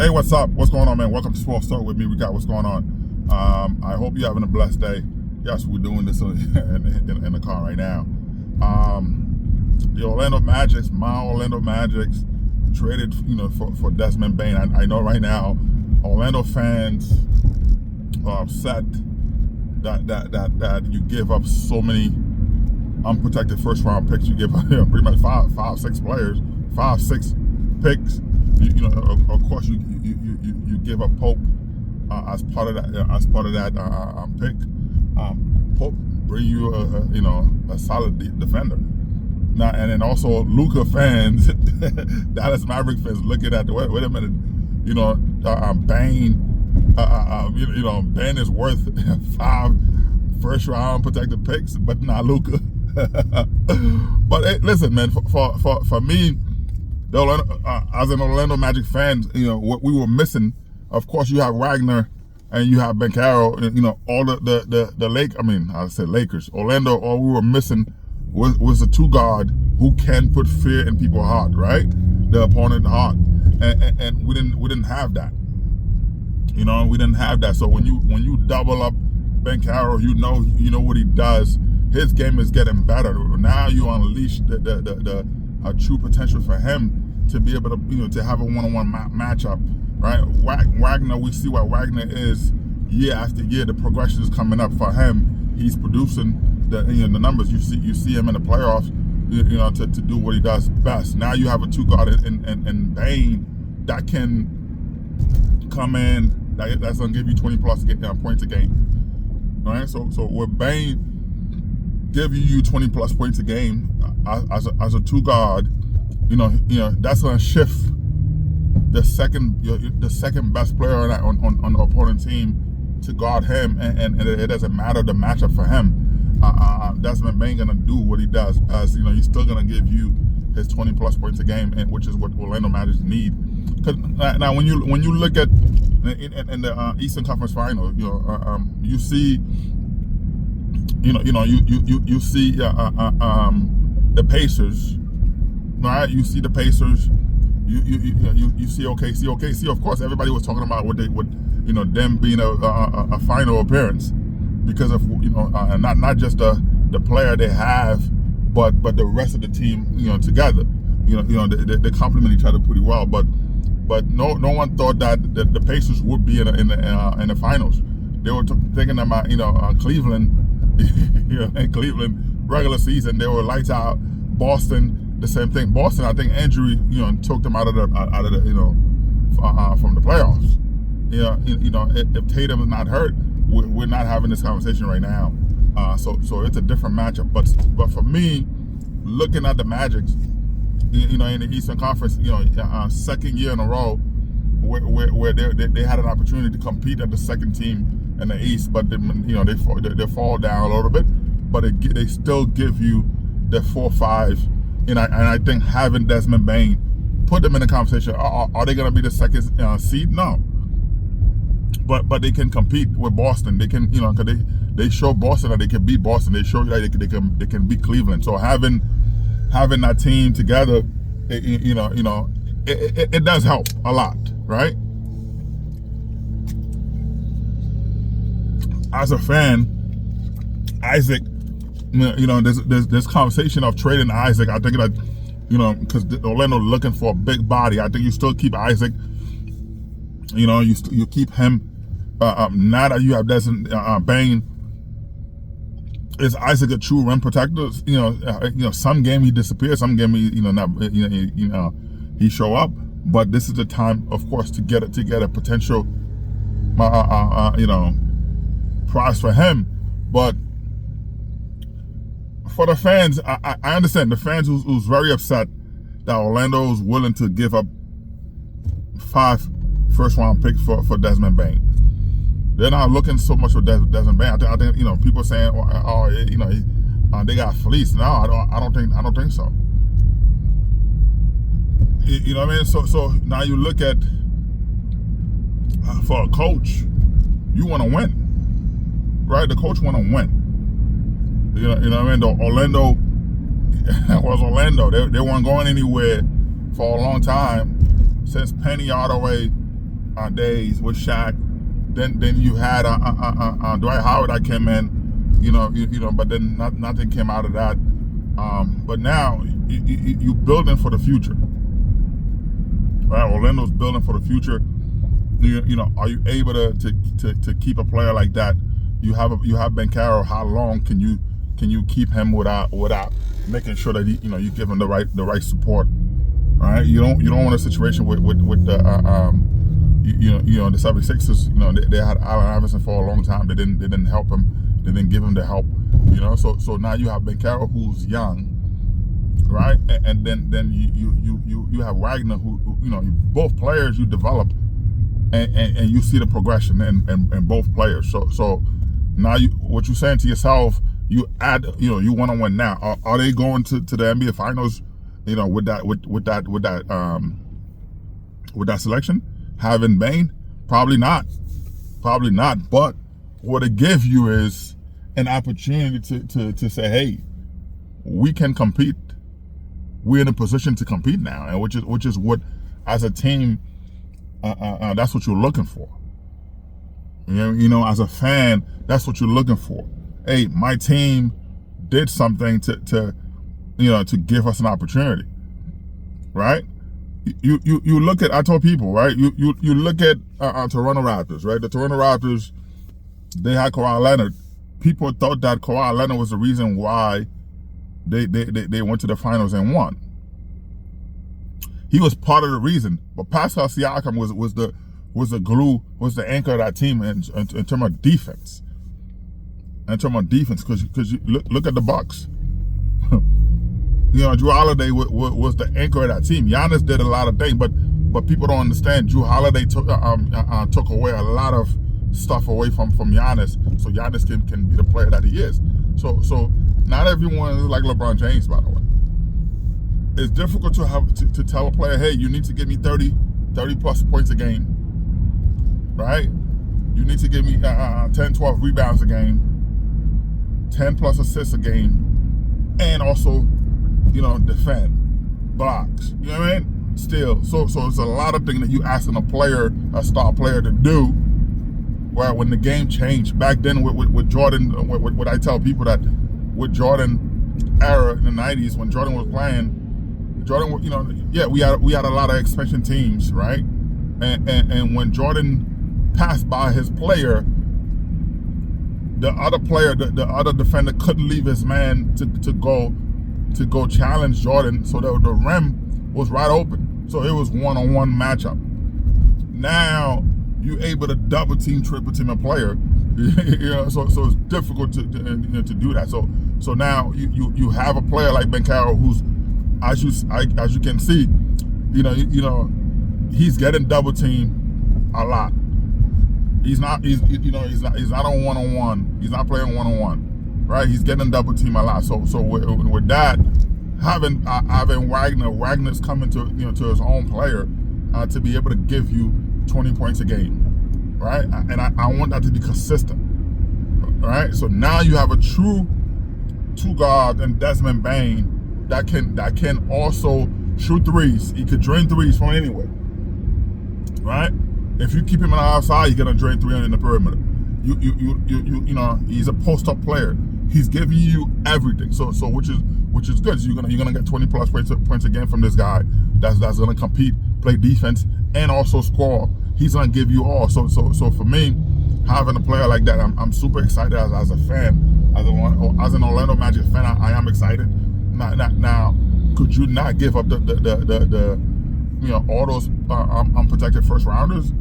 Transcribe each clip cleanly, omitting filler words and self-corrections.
Hey, what's up? What's going on, man? Welcome to Sports Talk with me. We got what's going on. I hope you're having a blessed day. Yes, we're doing this in the car right now. The Orlando Magic, my Orlando Magic, traded for Desmond Bane. I know right now, Orlando fans are upset that you give up so many unprotected first round picks. You give up pretty much five, six players, 6 picks. Of course, you give up Pope as part of that pick. Pope bring you a solid defender. Now, and then also Luka fans, Dallas Maverick fans looking at wait a minute, Bane, Bane is worth 5 first round protected picks, but not Luka. But hey, listen, man, for me, as an Orlando Magic fan, what we were missing. Of course, you have Wagner and you have Bencaro. All I said Lakers, Orlando. All we were missing was a 2 guard who can put fear in people's heart, right? The opponent's heart, and we didn't have that. We didn't have that. So when you double up Bencaro, you know what he does. His game is getting better. Now you unleash the true potential for him to be able to to have a one-on-one matchup, right? Wagner, we see what Wagner is year after year. The progression is coming up for him. He's producing the numbers. You see him in the playoffs, to do what he does best. Now you have a 2 guard in Bane that can come in. That's gonna give you 20 plus points a game, right? So with Bane giving you 20 plus points a game as a 2 guard, that's gonna shift the second best player on the opponent team to guard him, and it doesn't matter the matchup for him. Desmond Bane gonna do what he does. He's still gonna give you his 20 plus points a game, and which is what Orlando Magic need. Cause now when you look at in the Eastern Conference Final, you see. You see the Pacers, right? You see the Pacers. You see OKC. OKC, of course, everybody was talking about them being a final appearance because of not just the player they have, but the rest of the team together. They complement each other pretty well. But no one thought that the Pacers would be in the finals. They were thinking about Cleveland. In Cleveland, regular season, they were lights out. Boston, the same thing. Boston, I think injury, took them out of the from the playoffs. If Tatum is not hurt, we're not having this conversation right now. So it's a different matchup. But for me, looking at the Magic, in the Eastern Conference, second year in a row where they had an opportunity to compete at the second team in the East, but they fall down a little bit, but they still give you the 4-5, and I think having Desmond Bane put them in the conversation. Are they going to be the second seed? No, but they can compete with Boston. They can, because they show Boston that they can beat Boston. They show you that they can beat Cleveland. So having that team together, it does help a lot, right? As a fan, Isaac, there's conversation of trading Isaac. I think that, because Orlando looking for a big body. I think you still keep Isaac. You keep him. Now that you have Desmond Bane, is Isaac a true rim protector? Some game he disappears, some game he show up. But this is the time, of course, to get a potential, prize for him. But for the fans, I understand the fans who's very upset that Orlando is willing to give up 5 first round picks for Desmond Bane. They're not looking so much for Desmond Bane. I think people saying, they got fleeced. No, I don't think so. You know what I mean? So now you look at for a coach, you want to win. Right, the coach want to win. You know what I mean? Orlando was Orlando. They weren't going anywhere for a long time since Penny Hardaway days with Shaq. Then you had Dwight Howard that came in, but then nothing came out of that. But now you building for the future, right? Orlando's building for the future. Are you able to keep a player like that? You have Bancaro. How long can you keep him without making sure that you give him the right support? All right, you don't want a situation with the the 76ers. They had Allen Iverson for a long time. They didn't help him. They didn't give him the help. So now you have Bancaro, who's young, right? And then you have Wagner, who both players you develop, and you see the progression in both players. So now what you're saying to yourself, you add, you want to win now. Are they going to the NBA Finals? With that selection, having Bane, probably not. But what it gives you is an opportunity to say, hey, we can compete. We're in a position to compete now, and which is what, as a team, that's what you're looking for. As a fan, that's what you're looking for. Hey, my team did something to give us an opportunity, right? You look at, I told people, right? You look at Toronto Raptors, right? The Toronto Raptors, they had Kawhi Leonard. People thought that Kawhi Leonard was the reason why they went to the finals and won. He was part of the reason, but Pascal Siakam was the glue, was the anchor of that team in terms of defense. Because you look at the Bucks. Drew Holiday was the anchor of that team. Giannis did a lot of things, but people don't understand. Drew Holiday took away a lot of stuff away from Giannis, so Giannis can be the player that he is. So not everyone is like LeBron James, by the way. It's difficult to tell a player, hey, you need to give me 30 plus points a game, right? You need to give me 10, 12 rebounds a game, 10 plus assists a game, and also defend, blocks. You know what I mean? Still, so it's a lot of things that you asking a star player to do. Where when the game changed back then with Jordan, what I tell people that with Jordan era in the '90s when Jordan was playing, we had a lot of expansion teams, right? And when Jordan passed by his player, the other defender couldn't leave his man to go challenge Jordan, so the rim was right open. So it was one-on-one matchup. Now you're able to double team, triple team a player. So it's difficult to do that. So now you have a player like Bancaro who's, as you can see, he's getting double team a lot. He's not on one-on-one. He's not playing one-on-one, right? He's getting double team a lot. So with that, having Wagner's coming to his own player to be able to give you 20 points a game, right? And I want that to be consistent, right? So now you have a true two guard and Desmond Bane that can also shoot threes. He could drain threes from anywhere, right? If you keep him on the outside, he's gonna drain three in the perimeter. He's a post-up player. He's giving you everything. So which is good. So you're gonna get 20 plus points a game from this guy that's gonna compete, play defense, and also score. He's gonna give you all. So for me, having a player like that, I'm super excited as a fan, as an Orlando Magic fan. I am excited. Now, could you not give up the all those unprotected first rounders?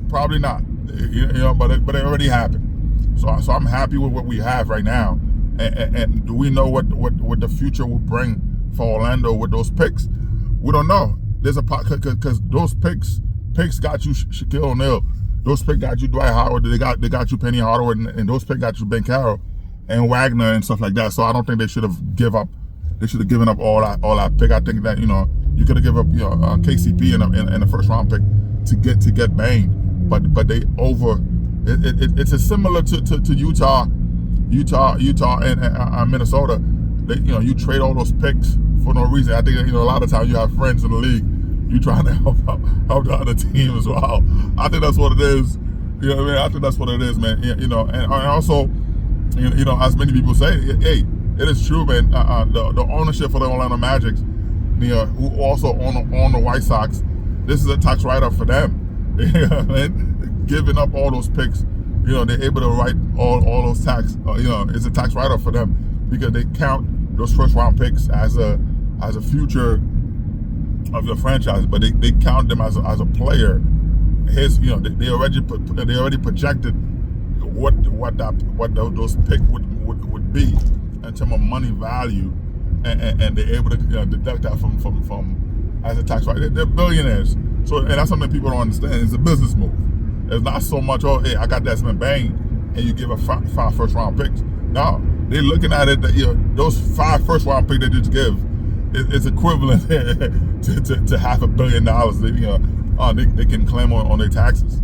Probably not. But it already happened. So I'm happy with what we have right now. And do we know what the future will bring for Orlando with those picks? We don't know. There's a pot because those picks got you Shaquille O'Neal. Those picks got you Dwight Howard. They got you Penny Hardaway, and those picks got you Bancaro and Wagner and stuff like that. So I don't think they should have given up. They should have given up all that pick. I think that you could have given up KCP in the first round pick to get Bane, but they over. It's a similar to Utah and Minnesota. You trade all those picks for no reason. I think a lot of times you have friends in the league. you trying to help the other team as well. I think that's what it is. You know what I mean? I think that's what it is, man. You know, and also, you know, as many people say, hey, it is true, man. The ownership for the Orlando Magic, you know, who also own the White Sox, this is a tax write-off for them. You know what I mean? Giving up all those picks, you know, they're able to write all those tax. You know, it's a tax write-off for them because they count those first-round picks as a future of the franchise, but they count them as a player. You know, they already projected what those picks would be in terms of money value, and they're able to deduct that from as a tax write. They're billionaires, so and that's something people don't understand. It's a business move. It's not so much, oh, hey, I got Desmond Bain, and you give a five first-round picks. No, they're looking at it that, you know, those 5 first-round picks they just give is equivalent to $500 million. You know, they can claim on their taxes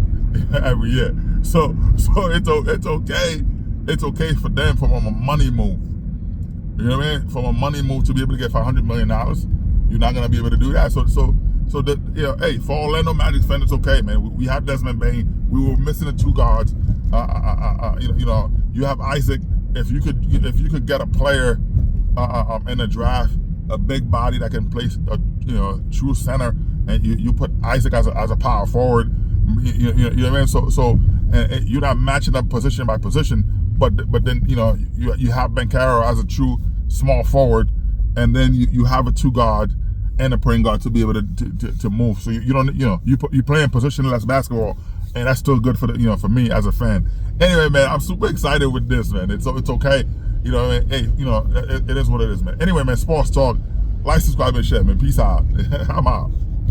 every year. So it's okay. It's okay for them from a money move. You know what I mean? From a money move to be able to get $500 million, you're not gonna be able to do that. So the, you know, hey, for Orlando Magic fans, it's okay, man. We have Desmond Bain. We were missing the 2 guards. You know, you have Isaac. If you could get a player in a draft, a big body that can play, you know, true center, and you put Isaac as a power forward. You know what I mean? So and you're not matching up position by position, but then, you know, you have Bencaro as a true small forward, and then you have a 2 guard and a point guard to be able to move. So you don't, you know, you playing positionless basketball, and that's still good for the, you know, for me as a fan. Anyway, man, I'm super excited with this, man. It's okay. You know, hey, you know, it is what it is, man. Anyway, man, sports talk. Like, subscribe, and share, man. Peace out. I'm out.